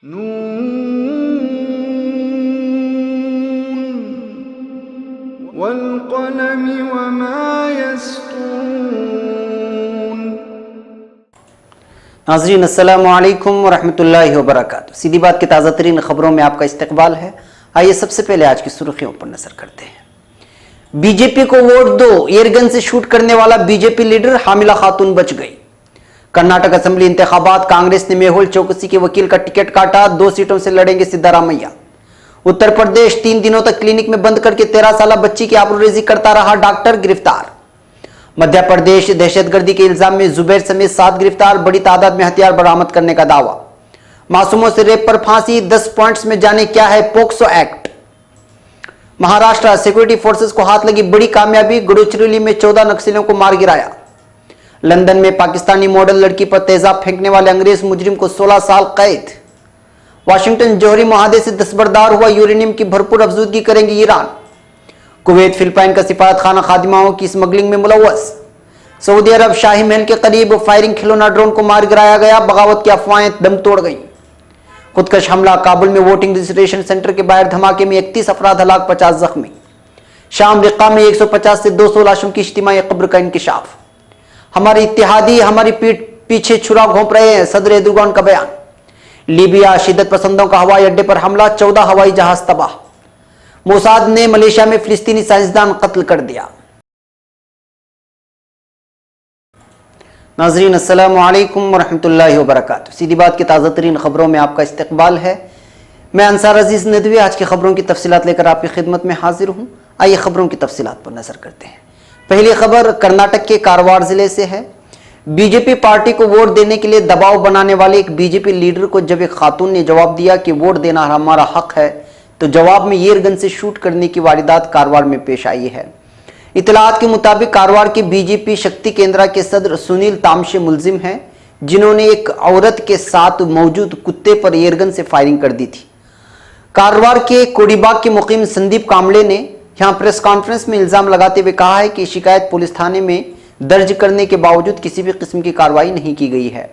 नून वल्क़लमि वमा यस्तुरून। नाज़रीन अस्सलामु अलैकुम वरहमतुल्लाहि वबरकातुहू। सीधी बात की ताज़ा तरीन खबरों में आपका इस्तकबाल है। आइए सबसे पहले आज की सुर्खियों पर नजर करते हैं। बीजेपी को वोट दो, एयरगन से शूट करने वाला बीजेपी लीडर हामिला खातून बच गई। कर्नाटक असेंबली इंतखाबात, कांग्रेस ने मेहुल चौकसी के वकील का टिकट काटा, 2 सीटों से लड़ेंगे सिद्धारामैया। उत्तर प्रदेश, 3 दिनों तक क्लिनिक में बंद करके 13 साल बच्ची की आबरूरेजी करता रहा डॉक्टर, गिरफ्तार। मध्य प्रदेश, दहशतगर्दी के इल्जाम में जुबैर समेत 7 गिरफ्तार, बड़ी तादाद में हथियार बरामद करने का दावा। मासूमों से रेप पर फांसी, 10 पॉइंट्स में जाने क्या है POCSO act. Maharashtra, security forces को हाथ लगी बड़ी कामयाबी, गढ़चिरौली में 14 नक्सलियों को मार गिराया। लंदन में पाकिस्तानी मॉडल लड़की पर तेजाब फेंकने वाले अंग्रेज मुजरिम को 16 साल कैद। वाशिंगटन, जौहरी मुआहदे से दस्तबरदार हुआ यूरेनियम की भरपूर अफजूदगी करेंगे ईरान। कुवैत, फिलिपाइन का सिफारत खाना खादिमाओं की स्मगलिंग में मुलव्वस। सऊदी अरब, शाही महल के करीब फायरिंग खिलौना ड्रोन को मार गिराया गया, बगावत की अफवाहें दम तोड़ गईं। खुदकश हमला, काबुल में वोटिंग रजिस्ट्रेशन सेंटर के बाहर धमाके में 31 अफराद हलाक, 50 जख्मी। शाम, रिक्का में 150 से 200 लाशों की इज्तिमाई कब्र का इंकिशाफ। हमारे इत्तेहादी हमारी पीठ पीछे छुरा घोंप रहे हैं, सदर एर्दोगान का बयान। लीबिया, शिद्दत पसंदों का हवाई अड्डे पर हमला, 14 हवाई जहाज तबाह। मोसाद ने मलेशिया में फिलिस्तीनी साइंसदान कत्ल कर दिया। नाज़रीन अस्सलामु अलैकुम वरहमतुल्लाहि वबरकातुहू। सीधी बात की ताज़ा तरीन खबरों में आपका इस्तकबाल है। मैं अंसार अजीज नदवी आज की खबरों की तफसीलात लेकर आपकी खिदमत में हाजिर हूँ। आइए खबरों की तफसीलात पर नजर करते हैं। पहली खबर कर्नाटक के कारवार जिले से है। बीजेपी पार्टी को वोट देने के लिए दबाव बनाने वाले एक बीजेपी लीडर को जब एक खातून ने जवाब दिया कि वोट देना हमारा हक है, तो जवाब में एयरगन से शूट करने की वारदात कारवार में पेश आई है। इतलात के मुताबिक कारवार के बीजेपी शक्ति केंद्र के सदर सुनील तामशे मुलजिम हैं, जिन्होंने एक औरत के साथ मौजूद कुत्ते पर एयरगन से फायरिंग कर दी थी। कारवार के कोडीबाग के मुकीम संदीप कांबले ने यहां प्रेस कॉन्फ्रेंस में इल्जाम लगाते हुए कहा है कि शिकायत पुलिस थाने में दर्ज करने के बावजूद किसी भी किस्म की कार्रवाई नहीं की गई है।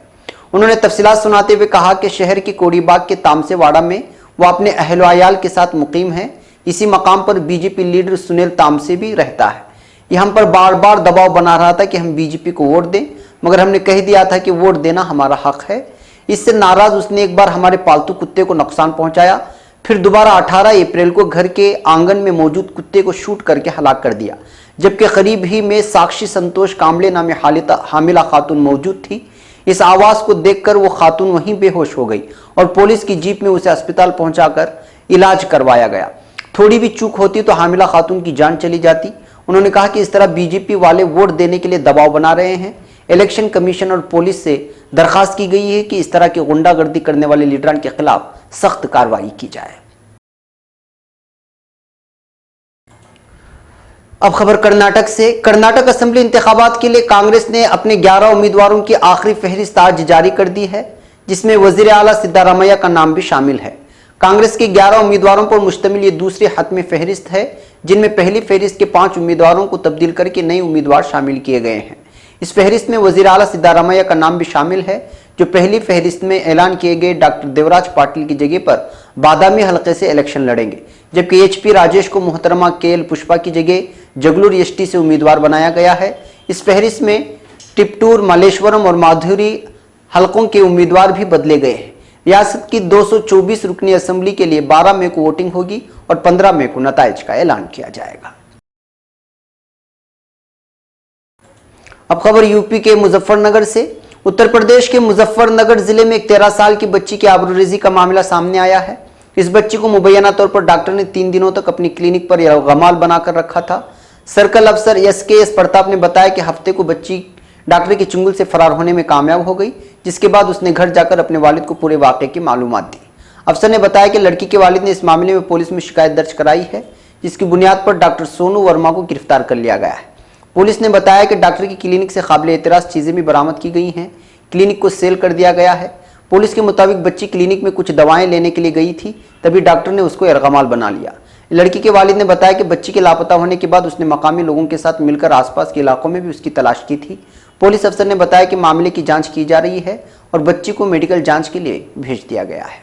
उन्होंने तफसीलात सुनाते हुए कहा कि शहर के कोडीबाग के तामसेवाड़ा में वह अपने अहल-व-अयाल के साथ मुकीम है। इसी मकाम पर बीजेपी लीडर सुनील तामसे भी रहता है। यह हम पर बार बार दबाव बना रहा था कि हम बीजेपी को वोट दें, मगर हमने कह दिया था कि वोट देना हमारा हक है। इससे नाराज उसने एक बार हमारे पालतू कुत्ते को नुकसान पहुंचाया, फिर दोबारा 18 अप्रैल को घर के आंगन में मौजूद कुत्ते को शूट करके हलाक कर दिया, जबकि करीब ही में साक्षी संतोष कांबले नामी हामिला खातून मौजूद थी। इस आवाज को देखकर वो खातून वहीं बेहोश हो गई और पुलिस की जीप में उसे अस्पताल पहुंचाकर इलाज करवाया गया। थोड़ी भी चूक होती तो हामिला खातून की जान चली जाती। उन्होंने कहा कि इस तरह बीजेपी वाले वोट देने के लिए दबाव बना रहे हैं। इलेक्शन कमीशन और पुलिस से दरखास्त की गई है कि इस तरह की गुंडागर्दी करने वाले लीडरान के खिलाफ सख्त कार्रवाई की जाए। अब खबर कर्नाटक से। कर्नाटक असेंबली इंतखाबात के लिए कांग्रेस ने अपने 11 उम्मीदवारों की आखिरी फहरिस्त आज जारी कर दी है, जिसमें वजीर आला सिद्धारामैया का नाम भी शामिल है। कांग्रेस के 11 उम्मीदवारों पर मुश्तमिल ये दूसरी हतमी फहरिस्त है, जिनमें पहली फहरिस्त के 5 उम्मीदवारों को तब्दील करके नए उम्मीदवार शामिल किए गए हैं। इस फहरिस्त में वजीर आला सिद्धारामैया का नाम भी शामिल है, जो पहली फहरिस्त में ऐलान किए गए डॉक्टर देवराज पाटिल की जगह पर बादामी हलके से इलेक्शन लड़ेंगे, जबकि एचपी राजेश को मोहतरमा केएल पुष्पा की जगह जगलूर एसटी से उम्मीदवार बनाया गया है। इस फहरिस्त में टिप्टूर, मल्लेश्वरम और माधुरी हलकों के उम्मीदवार भी बदले गए हैं। रियासत की 224 रुकनी असेंबली के लिए 12 मई को वोटिंग होगी और 15 मई को नताइज का ऐलान किया जाएगा। अब खबर यूपी के मुजफ्फरनगर से। उत्तर प्रदेश के मुजफ्फरनगर जिले में एक 13 साल की बच्ची की आबरूरेजी का मामला सामने आया है। इस बच्ची को मुबैना तौर पर डॉक्टर ने 3 दिनों तक अपनी क्लिनिक पर गमाल बनाकर रखा था। सर्कल अफसर एस प्रताप ने बताया कि हफ्ते को बच्ची डॉक्टर के चुंगल से फरार होने में कामयाब हो गई, जिसके बाद उसने घर जाकर अपने वालिद को पूरे वाकये की मालूमात दी। अफसर ने बताया कि लड़की के वालिद ने इस मामले में पुलिस में शिकायत दर्ज कराई है, जिसकी बुनियाद पर डॉक्टर सोनू वर्मा को गिरफ्तार कर लिया गया है। पुलिस ने बताया कि डॉक्टर की क्लिनिक से काबिल एतराज चीजें भी बरामद की गई हैं। क्लिनिक को सील कर दिया गया है। पुलिस के मुताबिक बच्ची क्लिनिक में कुछ दवाएं लेने के लिए गई थी, तभी डॉक्टर ने उसको एरगमाल बना लिया। लड़की के वालिद ने बताया कि बच्ची के लापता होने के बाद उसने मकामी लोगों के साथ मिलकर आसपास के इलाकों में भी उसकी तलाश की थी। पुलिस अफसर ने बताया कि मामले की जांच की जा रही है और बच्ची को मेडिकल जांच के लिए भेज दिया गया है।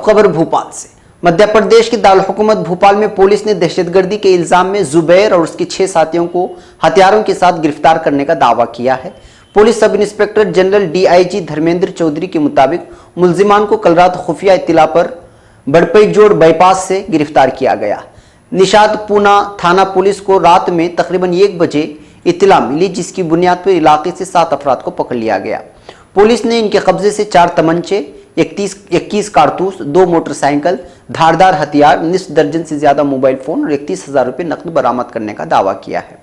खबर भोपाल से। मध्य प्रदेश के दारुल हुकूमत भोपाल में पुलिस ने दहशतगर्दी के इल्जाम में जुबैर और उसके 6 साथियों को हथियारों के साथ गिरफ्तार करने का दावा किया है। Police sub inspector general DIG Dharmendra Chaudhary के मुताबिक मुल्जिमान को कल रात खुफिया इत्तला पर बड़पई जोड़ बाईपास से गिरफ्तार किया गया। निशाद पूना थाना पुलिस को रात में तकरीबन 1 बजे इत्तला मिली, जिसकी बुनियाद पर इलाके से 7 अफराद को पकड़ लिया गया। पुलिस ने इनके कब्जे से 4 तमंचे, 21 कारतूस, 2 मोटरसाइकिल, धारदार हथियार, निस्फ दर्जन से ज्यादा मोबाइल फोन और 31,000 रुपये नकद बरामद करने का दावा किया है।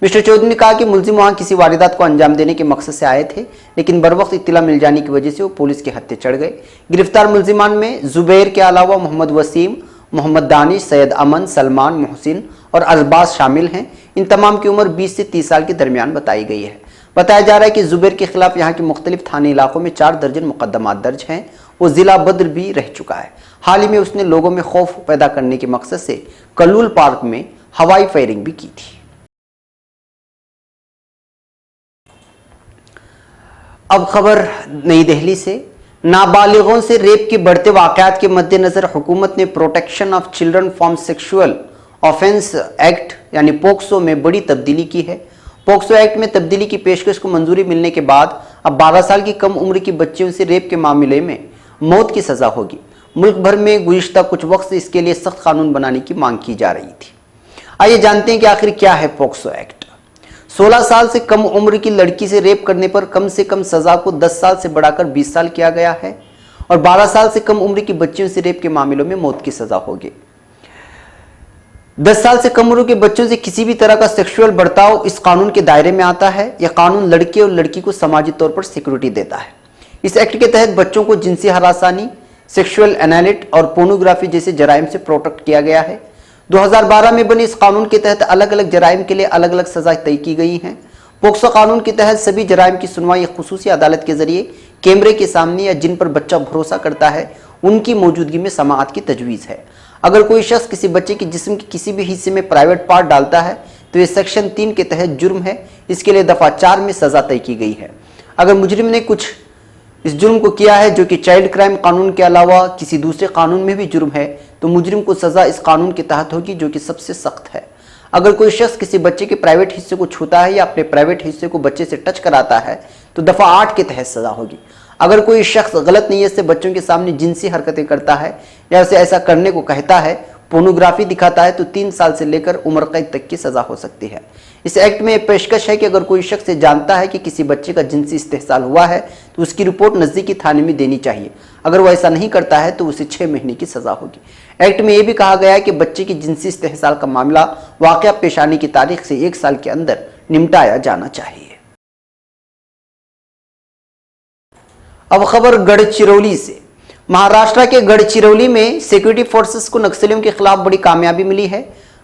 मिस्टर चौधरी ने कहा कि मुलजिम वहां किसी वारदात को अंजाम देने के मकसद से आए थे, लेकिन बर वक्त इत्तला मिल जाने की वजह से वो पुलिस के हत्थे चढ़ गए। गिरफ्तार मुलजिमान में जुबैर के अलावा मोहम्मद वसीम, मोहम्मद दानिश, सैयद अमन, सलमान, मोहसिन और अरबाज शामिल हैं। इन तमाम की उम्र 20 से 30 साल के दरमियान बताई गई है। बताया जा रहा है कि जुबैर के खिलाफ यहाँ के मुख्तलिफ थाने इलाकों में 4 दर्जन मुकदमात दर्ज हैं। वो जिला बद्र भी रह चुका है। हाल ही में उसने लोगों में खौफ पैदा करने के मकसद से कल्लूल पार्क में हवाई फायरिंग भी की थी। अब खबर नई दिल्ली से। नाबालिगों से रेप के बढ़ते वाकयात के मद्देनजर हुकूमत ने protection of children from sexual offence act यानी पोक्सो में बड़ी तब्दीली की है। पोक्सो एक्ट में तब्दीली की पेशकश को मंजूरी मिलने के बाद अब 12 साल की कम उम्र की बच्चियों से रेप के मामले में मौत की सजा होगी। मुल्क भर में गुज़िश्ता कुछ वक्त से इसके लिए सख्त कानून बनाने की मांग की जा रही थी। आइए जानते हैं कि आखिर क्या है पोक्सो एक्ट। 16 साल से कम उम्र की लड़की से रेप करने पर कम से कम सजा को 10 साल से बढ़ाकर 20 साल किया गया है और 12 साल से कम उम्र की बच्चियों से रेप के मामलों में मौत की सजा होगी। 10 साल से कम उम्र के बच्चों से किसी भी तरह का सेक्सुअल बर्ताव इस कानून के दायरे में आता है। यह कानून लड़के और लड़की को समाजी तौर पर सिक्योरिटी देता है। इस एक्ट के तहत बच्चों को जिनसी हरासानी, सेक्सुअल एनालिट और पोर्नोग्राफी जैसे जराइम से प्रोटेक्ट किया गया है। 2012 में बने इस कानून के तहत अलग अलग जराइम के लिए अलग अलग सजा तय की गई हैं। पोक्सो कानून के तहत सभी जराइम की सुनवाई खुसूसी अदालत के जरिए कैमरे के सामने या जिन पर बच्चा भरोसा करता है उनकी मौजूदगी में समाअत की तजवीज़ है। अगर कोई शख्स किसी बच्चे के जिस्म के किसी भी हिस्से में प्राइवेट पार्ट डालता है तो ये सेक्शन 3 के तहत जुर्म है। इसके लिए दफ़ा 4 में सजा तय की गई है। अगर मुजरिम ने कुछ इस जुर्म को किया है जो कि चाइल्ड क्राइम कानून के अलावा किसी दूसरे कानून में भी जुर्म है तो मुजरिम को सजा इस कानून के तहत होगी जो कि सबसे सख्त है। अगर कोई शख्स किसी बच्चे के प्राइवेट हिस्से को छूता है या अपने प्राइवेट हिस्से को बच्चे से टच कराता है तो दफ़ा 8 के तहत सजा होगी। अगर कोई शख्स गलत नीयत से बच्चों के सामने जिनसी हरकतें करता है या उसे ऐसा करने को कहता है, पोर्नोग्राफी दिखाता है तो 3 साल से लेकर उम्र कैद तक की सजा हो सकती है। इस एक्ट में पेशकश है कि अगर कोई शख्स जानता है कि किसी बच्चे का जिनसी इस्तेहसाल हुआ है तो उसकी रिपोर्ट नज़दीकी थाने में देनी चाहिए। अगर वह ऐसा नहीं करता है तो उसे 6 महीने की सजा होगी। एक्ट में यह भी कहा गया है कि बच्चे की जिनसी इस्तेहसाल का मामला वाक़या पेश आने की तारीख से 1 साल के अंदर निपटाया जाना चाहिए। अब खबर गढ़चिरौली से। महाराष्ट्र के गढ़चिरौली में सिक्योरिटी फोर्सेस को नक्सलियों के खिलाफ बड़ी कामयाबी मिली है।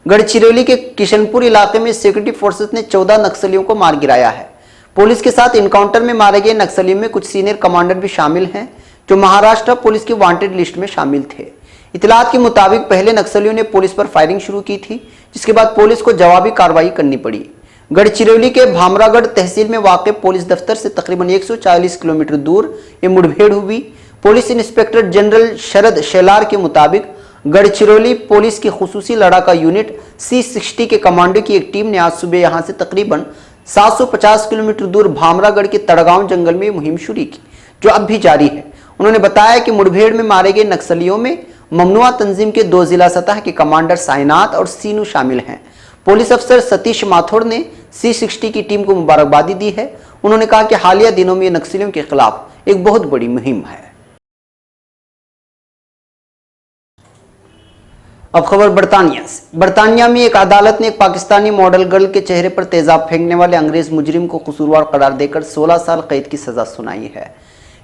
गढ़चिरौली के किशनपुर इलाके में सिक्योरिटी फोर्सेस ने 14 नक्सलियों को मार गिराया है। पुलिस के साथ इनकाउंटर में मारे गए नक्सलियों में कुछ सीनियर कमांडर भी शामिल हैं जो महाराष्ट्र पुलिस की वांटेड लिस्ट में शामिल थे। इतलात के मुताबिक पहले नक्सलियों ने पुलिस पर फायरिंग शुरू की थी, जिसके बाद पुलिस को जवाबी कार्रवाई करनी पड़ी। गढ़चिरौली के भामरागढ़ तहसील में वाक़ पुलिस दफ्तर से तकरीबन 140 किलोमीटर दूर ये मुठभेड़ हुई। पुलिस इंस्पेक्टर जनरल शरद शेलार के मुताबिक गढ़चिरौली पुलिस की खुसूसी लड़ाका यूनिट C60 के कमांडो की एक टीम ने आज सुबह यहां से तकरीबन 750 किलोमीटर दूर भामरागढ़ के तड़गांव जंगल में मुहिम शुरू की, जो अब भी जारी है। उन्होंने बताया कि मुठभेड़ में मारे गए नक्सलियों में ममनुआ तंजीम के 2 जिला सतह के कमांडर साइनाथ और सीनू शामिल हैं। पुलिस अफसर सतीश माथुर ने C60 की टीम को मुबारकबादी दी है। उन्होंने कहा कि हालिया दिनों में नक्सलियों के खिलाफ एक बहुत बड़ी मुहिम है। अब खबर बरतानिया से। बरतानिया में एक अदालत ने एक पाकिस्तानी मॉडल गर्ल के चेहरे पर तेजाब फेंकने वाले अंग्रेज मुजरिम को कसूरवार करार देकर 16 साल कैद की सजा सुनाई है।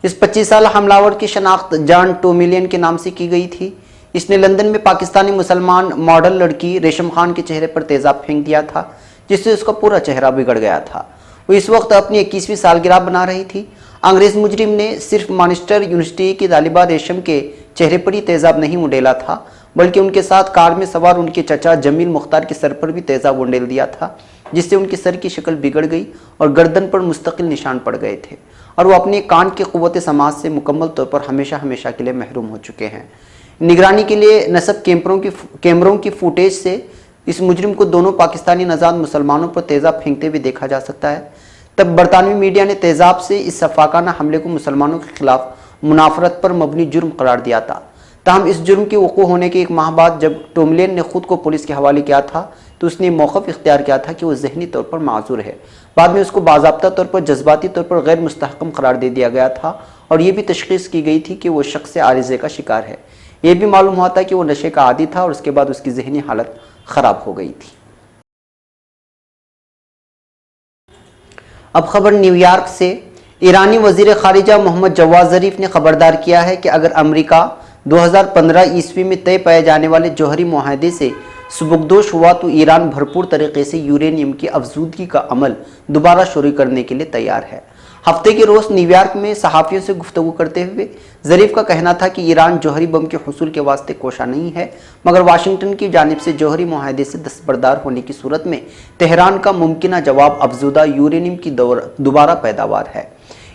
इस 25 साल हमलावर की शनाख्त जॉन टोमिलियन के नाम से की गई थी। इसने लंदन में पाकिस्तानी मुसलमान मॉडल लड़की रेशम खान के चेहरे पर तेजाब फेंक दिया था, जिससे उसका पूरा चेहरा बिगड़ गया था। वो इस वक्त अपनी 21वीं सालगिरह बना रही थी। अंग्रेज मुजरिम ने सिर्फ मानचेस्टर यूनिवर्सिटी की तालिबा रेशम के चेहरे पर ही तेजाब नहीं उंडेला था, बल्कि उनके साथ कार में सवार उनके चचा जमील मुख्तार के सर पर भी तेजाब उंडेल दिया था, जिससे उनके सर की शक्ल बिगड़ गई और गर्दन पर मुस्तकिल निशान पड़ गए थे और वो अपने कान की कुव्वत समाज से मुकम्मल तौर पर हमेशा हमेशा के लिए महरूम हो चुके हैं। निगरानी के लिए नस्ब कैमरों की फुटेज से इस मुजरिम को दोनों पाकिस्तानी नजाद मुसलमानों पर तेजाब फेंकते हुए देखा जा सकता है। तब बरतानवी मीडिया ने तेजाब से इस सफाकाना हमले को मुसलमानों के खिलाफ मुनाफरत पर मबनी जुर्म करार दिया था। ताहम इस जुर्म के वक़ू होने के एक माह बाद जब टोमलेन ने खुद को पुलिस के हवाले किया था तो उसने मौक़िफ़ इख्तियार किया था कि वो ज़हनी तौर पर माजूर है। बाद में उसको बाज़ाब्ता तौर पर जज्बाती तौर पर गैर मुस्तहकम करार दे दिया गया था और ये भी तशख़ीस की गई थी कि वो शख्स आरिज़े का शिकार है। ये भी मालूम हुआ था कि वो नशे का आदी था और उसके बाद उसकी ज़हनी हालत ख़राब हो गई थी। अब खबर न्यूयॉर्क से। ईरानी वज़ीर ख़ारिजा मोहम्मद जवाद ज़रीफ ने खबरदार किया है कि अगर अमेरिका 2015 ईस्वी में तय पाए जाने वाले जौहरी मुआहदे से सुबुकदोश हुआ तो ईरान भरपूर तरीके से यूरेनियम की अफजूदगी का अमल दोबारा शुरू करने के लिए तैयार है। हफ्ते के रोज़ न्यूयॉर्क में सहाफ़ियों से गुफ्तगू करते हुए ज़रीफ का कहना था कि ईरान जौहरी बम के हुसूल के वास्ते कोशा नहीं है, मगर वाशिंगटन की जानिब से जौहरी मुआहदे से दस्तबरदार होने की सूरत में तेहरान का मुमकिन जवाब अफजूदा यूरेनियम की दोबारा पैदावार है।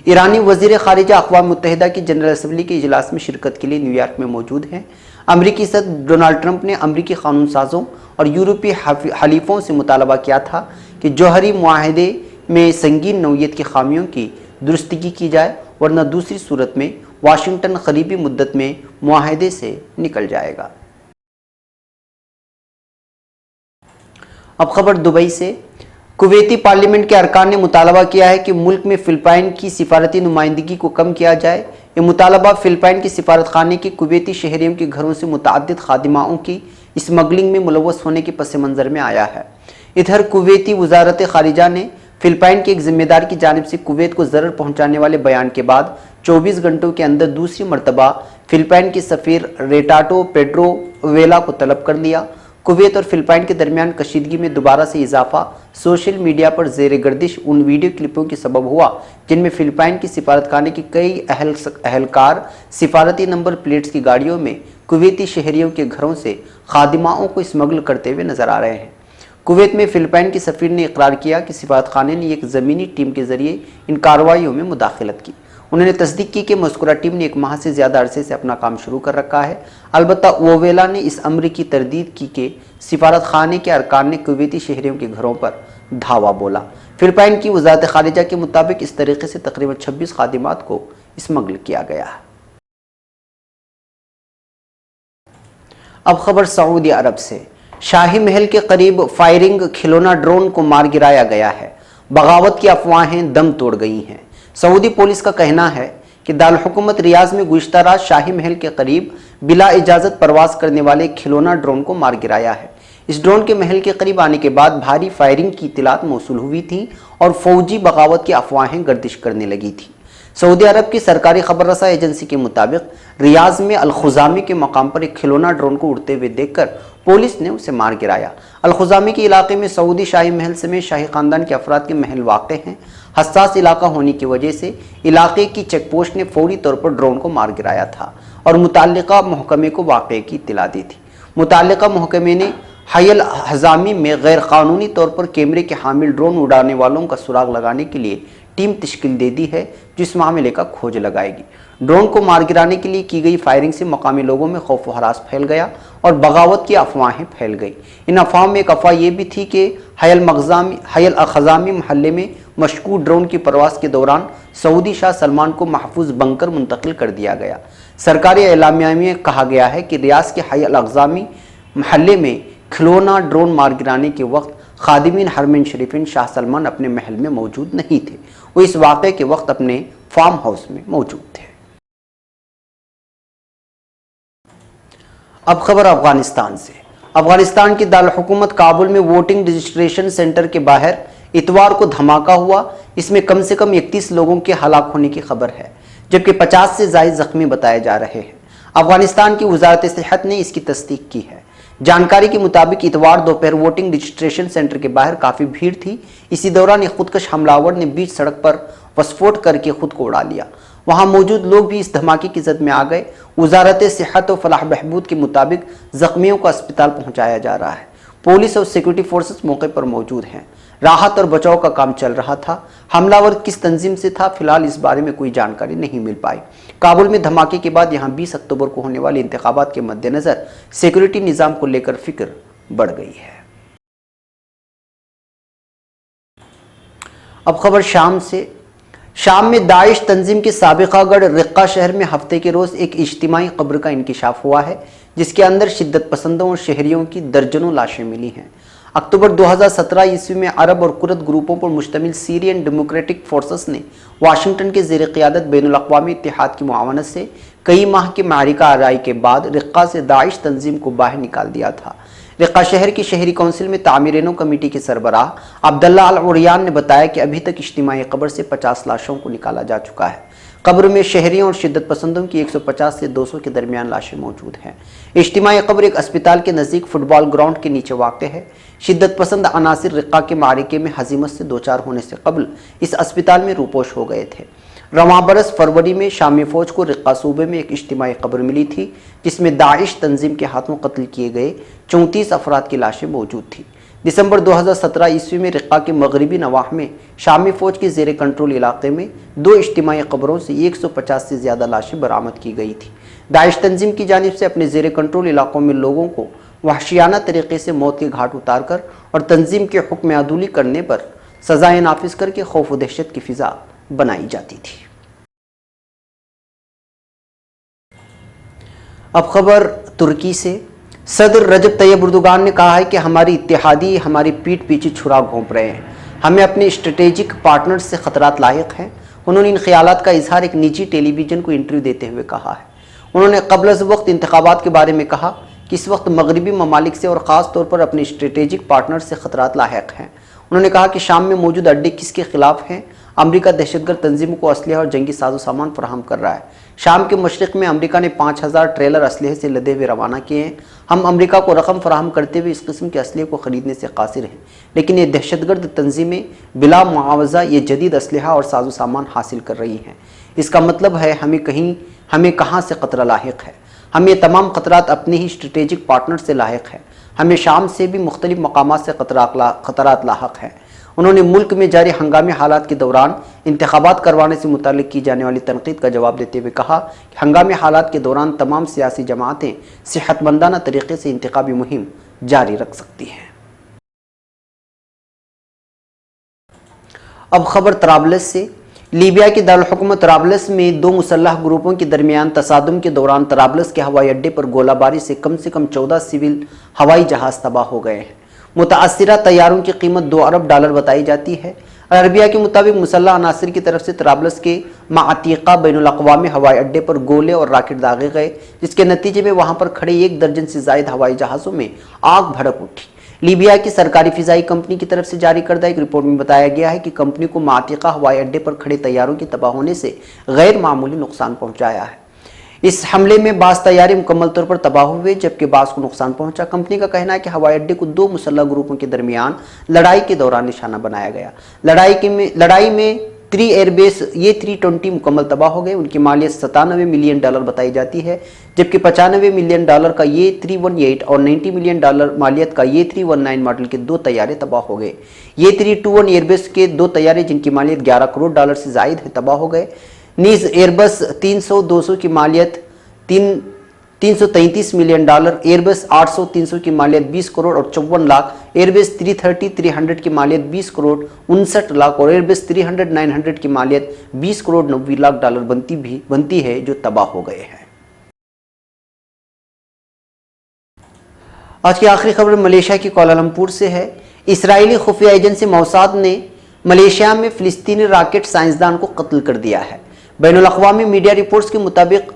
ईरानी वज़ीर ख़ारिजा अक़वाम मुत्तहिदा की जनरल असम्बली के इजलास में शिरकत के लिए न्यूयॉर्क में मौजूद हैं। अमरीकी सदर डोनाल्ड ट्रंप ने अमरीकी कानून साजों और यूरोपीय हलीफों से मुतालबा किया था कि जौहरी मुआहदे में संगीन नौइयत की खामियों की दुरुस्तगी की जाए, वरना दूसरी सूरत में वाशिंगटन करीबी मुद्दत में मुआहदे से निकल जाएगा। अब खबर दुबई से। कुवैती पार्लियामेंट के अरकान ने मुतालबा किया है कि मुल्क में फ़िलिपाइन की सिफारती नुमाइंदगी को कम किया जाए। ये मुतालबा फ़िलिपाइन की सिफारत खाने के कुवैती शहरियों के घरों से मुतअद्दिद खादिमाओं की स्मगलिंग में मुलव्वस होने के पस मंज़र में आया है। इधर कुवैती वज़ारत ख़ारिजा ने फ़िलिपाइन के एक जिम्मेदार की जानिब से कुवैत को ज़रर पहुँचाने वाले बयान के बाद 24 घंटों के अंदर दूसरी मरतबा फ़िलिपाइन के सफ़ीर रेटाटो पेड्रो वेला को तलब कर लिया। कुवैत और फ़िलिपाइन के दरमियान कशीदगी में दोबारा से इजाफा सोशल मीडिया पर ज़ेर गर्दिश उन वीडियो क्लिपों के सबब हुआ जिनमें फ़िलिपाइन की सिफारतखाने की कई अहलकार सिफारती नंबर प्लेट्स की गाड़ियों में कुवैती शहरियों के घरों से खादिमाओं को स्मगल करते हुए नजर आ रहे हैं। कुवैत में फ़िलिपाइन की सफ़ीर ने इकरार किया कि सिफारतखाने ने एक ज़मीनी टीम के ज़रिए इन कार्रवाइयों में मुदाखलत की। उन्होंने तस्दीक की कि मज़कूरा टीम ने 1 माह से ज़्यादा अरसे से अपना काम शुरू कर रखा है। अलबत्ता ओवेला ने इस अम्र की तरदीद की कि सिफारत खाने के अरकान ने कुवैती शहरियों के घरों पर धावा बोला। फ़िलिपाइन की वज़ारत ख़ारिजा के मुताबिक इस तरीके से तकरीबन 26 खादिमात को स्मगल किया गया है। अब खबर सऊदी अरब से। शाही महल के करीब फायरिंग खिलौना ड्रोन को मार गिराया गया है। बगावत की अफवाहें दम तोड़ गई हैं। सऊदी पुलिस का कहना है कि दारुल हुकूमत रियाज में गुज़िश्ता रात शाही महल के करीब बिला इजाज़त परवास करने वाले खिलौना ड्रोन को मार गिराया है। इस ड्रोन के महल के करीब आने के बाद भारी फायरिंग की इत्तलात मौसूल हुई थी और फौजी बगावत की अफवाहें गर्दिश करने लगी थी। सऊदी अरब की सरकारी खबर रसा एजेंसी के मुताबिक रियाज में अल-खुज़ामी के मकाम पर एक खिलौना ड्रोन को उड़ते हुए देखकर पुलिस ने उसे मार गिराया। अल-खुज़ामी के इलाके में सऊदी शाही महल समेत शाही ख़ानदान के अफराद के महल वाक़ हैं। हसास इलाका होने की वजह से इलाके की चेकपोस्ट ने फौरी तौर पर ड्रोन को मार गिराया था और मुताल्लिका महकमे को वाक़े की इत्तला दी थी। मुताल्लिका महकमे ने हयल हज़ामी में गैर कानूनी तौर पर कैमरे के हामिल ड्रोन उड़ाने वालों का सुराग लगाने के लिए टीम तश्कील दे दी है जो इस मामले का खोज लगाएगी। ड्रोन को मार गिराने के लिए की गई फायरिंग से मकामी लोगों में खौफ व हरास फैल गया और बगावत की अफवाहें फैल गई। इन अफवाहों में एक अफवाह ये भी थी कि हयल खज़ामी महल्ले में मशकूक ड्रोन की परवास के दौरान सऊदी शाह सलमान को महफूज बंकर मुंतकिल कर दिया गया। सरकारी एलामिया में कहा गया है कि रियाज के हयल खज़ामी महल्ले में खिलौना ड्रोन मार गिराने के वक्त खादिमीन हरमैन शरीफीन शाह सलमान अपने महल में मौजूद नहीं थे। वो इस वाक़े के वक्त अपने फार्म हाउस में मौजूद थे। अब खबर अफगानिस्तान से। अफगानिस्तान की दारुल हुकूमत काबुल में वोटिंग रजिस्ट्रेशन सेंटर के बाहर इतवार को धमाका हुआ। इसमें कम से कम 31 लोगों के हलाक होने की खबर है, जबकि 50 से ज़ायद जख्मी बताए जा रहे हैं। अफगानिस्तान की वज़ारत सेहत ने इसकी तस्दीक की है। जानकारी के मुताबिक इतवार दोपहर वोटिंग रजिस्ट्रेशन सेंटर के बाहर काफ़ी भीड़ थी। इसी दौरान एक खुदकश हमलावर ने बीच सड़क पर विस्फोट करके खुद को उड़ा लिया। वहां मौजूद लोग भी इस धमाके की जद में आ गए। वज़ारत सेहत और फलाह बहबूद के मुताबिक जख्मियों को अस्पताल पहुंचाया जा रहा है। पुलिस और सिक्योरिटी फोर्सेस मौके पर मौजूद हैं। राहत और बचाव का काम चल रहा था। हमलावर किस तंजीम से था, फिलहाल इस बारे में कोई जानकारी नहीं मिल पाई। काबुल में धमाके के बाद यहां 20 अक्टूबर को होने वाले इंतखाबात के मद्देनजर सिक्योरिटी निजाम को लेकर फिक्र बढ़ गई है। अब खबर शाम से। शाम में दाइश तंजीम के साबिका गढ़ रिक्का शहर में हफ्ते के रोज एक इज्तिमाई कब्र का इंकिशाफ हुआ है, जिसके अंदर शिद्दत पसंदों और शहरियों की दर्जनों लाशें मिली हैं। अक्टूबर 2017 ईस्वी में अरब और कुर्द ग्रुपों पर मुश्तमिल सीरियन डेमोक्रेटिक फोर्सेस ने वाशिंगटन के ज़ेर क़ियादत बैनुल-अक़वामी इत्तेहाद की मुआवनत से कई माह की मारिका आराई के बाद रिक्का से दाइश तंजीम को बाहर निकाल दिया था। रिक्का शहर की शहरी काउंसिल में तामीर-ए-नौ कमेटी के सरबराह अब्दुल्ला अल-उरियान ने बताया कि अभी तक इज्तिमाई कब्र से 50 लाशों को निकाला जा चुका है। कब्र में शहरियों और शिद्दत पसंदों की 150 से 200 के दरमियान लाशें मौजूद हैं। इज्तिमाई कब्र एक अस्पताल के नज़दीक फुटबॉल ग्राउंड के नीचे वाक़ है। शिद्दत पसंद अनासिर रिक्का के मारिके में हजीमत से दो चार होने से कबल इस अस्पताल में रूपोश हो गए थे। रवां बरस फरवरी में शामी फौज को रिक्का सूबे में एक इज्तिमाई कब्र मिली थी, जिसमें दाइश तंजीम के हाथों कत्ल किए गए 34 अफराद की लाशें मौजूद थी। दिसंबर 2017 ईस्वी में रिक्का के मगरबी नवाह में शामी फौज के ज़ेर कंट्रोल इलाके में 2 इज्तिमाई कब्रों से 150 से ज़्यादा लाशें बरामद की गई थी। दाइश तंजीम की जानिब से अपने ज़ेर कंट्रोल इलाकों में लोगों को वहशियाना तरीके से मौत के घाट उतार कर और तंजीम के हुक्म अदूली करने पर सजाएं नाफिज करके खौफ व दहशत की फिजा बनाई जाती थी। अब खबर तुर्की से। सदर रजब तैयब एर्दोगान ने कहा है कि हमारी इत्तेहादी हमारी पीठ पीछे छुरा घोंप रहे हैं, हमें अपने स्ट्रेटेजिक पार्टनर्स से खतरात लायक हैं। उन्होंने इन ख्यालात का इजहार एक निजी टेलीविज़न को इंटरव्यू देते हुए कहा है। उन्होंने क़ब्ल अज़ वक्त इंतखाबात के बारे में कहा कि इस वक्त मगरबी ममालिक से और ख़ास तौर पर अपने स्ट्रेटेजिक पार्टनर से खतरात लायक हैं। उन्होंने कहा कि शाम में मौजूद अड्डे किसके खिलाफ हैं। अमरीका दहशतगर्द तंजीमों को असलहा और जंगी साजो सामान फराहम कर रहा है। शाम के मशरिक में अमरीका ने 5000 ट्रेलर असलहे से लदे हुए रवाना किए हैं। हम अमरीका को रकम फराहम करते हुए इस किस्म के असलहे को ख़रीदने से कासिर हैं, लेकिन ये दहशतगर्द तंजीमें बिला मुआवजा ये जदीद असलहा और साजो सामान हासिल कर रही हैं। इसका मतलब है हमें कहाँ से खतरा लाहिक है। हम ये तमाम खतरात अपने ही स्ट्रेटेजिक पार्टनर से लाहिक है। हमें शाम से भी मुख्तलिफ मकामात से खतरात लाहक हैं। उन्होंने मुल्क में जारी हंगामी हालात के दौरान इंतखाबात करवाने से मुताल्लिक की जाने वाली तनकीद का जवाब देते हुए कहा कि हंगामी हालात के दौरान तमाम सियासी जमातें सेहतमंदाना तरीके से इंतखाबी मुहिम जारी रख सकती हैं। अब खबर तराबलस से। लीबिया की दारुल-हुकूमत तराबलस में 2 मुसल्लह ग्रुपों के दरमियान तसादुम के दौरान तराबलस के हवाई अड्डे पर गोलाबारी से कम 14 सिविल हवाई जहाज़ तबाह हो गए हैं। मुतासिरा तैयारों की कीमत $2 अरब बताई जाती है। अरबिया के मुताबिक मुसल्लह अनासिर की तरफ से तराबलस के माअतीका बैनुल-अक़वामी हवाई अड्डे पर गोले और राकेट दागे गए, जिसके नतीजे में वहां पर खड़े 1 दर्जन से जायद हवाई जहाज़ों में आग भड़क उठी। लीबिया की सरकारी फ़िज़ाई कंपनी की तरफ से जारी करदा एक रिपोर्ट में बताया गया है कि कंपनी को माअतीका हवाई अड्डे पर खड़े तैयारों के तबाह होने से गैर मामूली नुकसान पहुँचाया है। इस हमले में बास तैयारी मुकम्मल तौर पर तबाह हुए, जबकि बास को नुकसान पहुंचा। कंपनी का कहना है कि हवाई अड्डे को 2 मुसल्लह ग्रुपों के दरमियान लड़ाई के दौरान निशाना बनाया गया। लड़ाई में 3 एयरबेस ये 320 मुकम्मल तबाह हो गए। उनकी मालियत $97 मिलियन बताई जाती है, जबकि $95 मिलियन का ये 318 और $90 मिलियन मालियत का ये 319 मॉडल के 2 तैयारे तबाह हो गए। ये 321 एयरबेस के 2 तैयारे जिनकी मालियत $11 करोड़ से जायद है तबाह हो गए। नीज एयरबस 300-200 की मालियत 333 मिलियन $, एयरबस 800-300 की मालियत 20 करोड़ और 54 लाख, एयरबस 330-300 की मालियत 20 करोड़ 59 लाख और एयरबस 300-900 की मालियत 20 करोड़ 90 लाख डॉलर बनती है, जो तबाह हो गए हैं। आज की आखिरी खबर मलेशिया की कोलालमपुर से है। इसराइली खुफिया एजेंसी मौसाद ने मलेशिया में फ़िलिस्तीनी रॉकेट साइंसदान को कत्ल कर दिया है। बैनुल-अक़वामी मीडिया रिपोर्ट्स के मुताबिक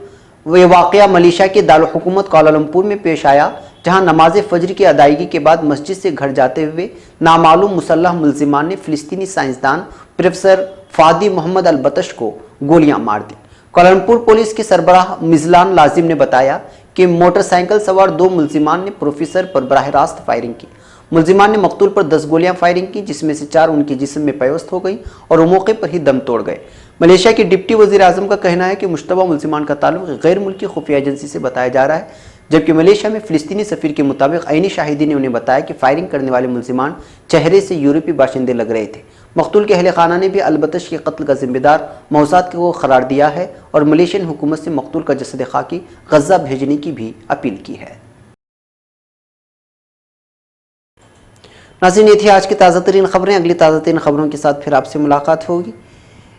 ये वाक़या मलेशिया के दारुल-हुकूमत कोलालमपुर में पेश आया, जहां नमाज फजर की अदायगी के बाद मस्जिद से घर जाते हुए नामालूम मुसल्लह मुल्जिमान ने फ़िलिस्तीनी साइंसदान प्रोफेसर फ़ादी मोहम्मद अल-बतश को गोलियां मार दी। कोलालमपुर पुलिस के सरबराह मिज़लान लाजिम ने बताया कि मोटरसाइकिल सवार 2 मुल्जिमान ने प्रोफेसर पर बराह रास्त फायरिंग की। मुल्जिमान ने मकतूल पर 10 गोलियां फायरिंग की, जिसमें से 4 उनके जिस्म में पयोस्त हो गई और वो मौके पर ही दम तोड़ गए। मलेशिया के डिप्टी वज़ीर आज़म का कहना है कि मुश्तबा मुल्जिमान का ताल्लुक गैर मुल्की खुफिया एजेंसी से बताया जा रहा है, जबकि मलेशिया में फ़िलिस्तीनी सफ़ीर के मुताबिक आईनी शाहिदी ने उन्हें बताया कि फायरिंग करने वाले मुलजिमान चेहरे से यूरोपीय बाशिंदे लग रहे थे। मकतूल के अहल खाना ने भी अलबतश के कत्ल का जिम्मेदार मौसाद को करार दिया है और मलेशियन हुकूमत से मकतूल का जसद खाकी गज़ा भेजने की भी अपील की है। नाज़रीन, ये थी आज की ताज़ा तरीन खबरें। अगली ताज़ा तरीन खबरों के साथ फिर आपसे मुलाकात होगी।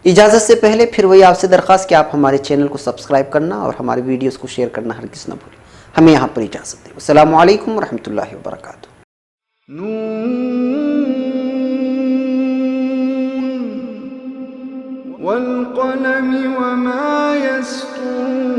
इजाज़त से पहले फिर वही आपसे दरख्वास्त कि आप हमारे चैनल को सब्सक्राइब करना और हमारे वीडियोस को शेयर करना हरगिज़ न भूलें। हमें यहाँ पर इजाज़त दें। अस्सलामु अलैकुम रहमतुल्लाहि व बरकातुहू। वल क़लमि वमा यस्तूरून।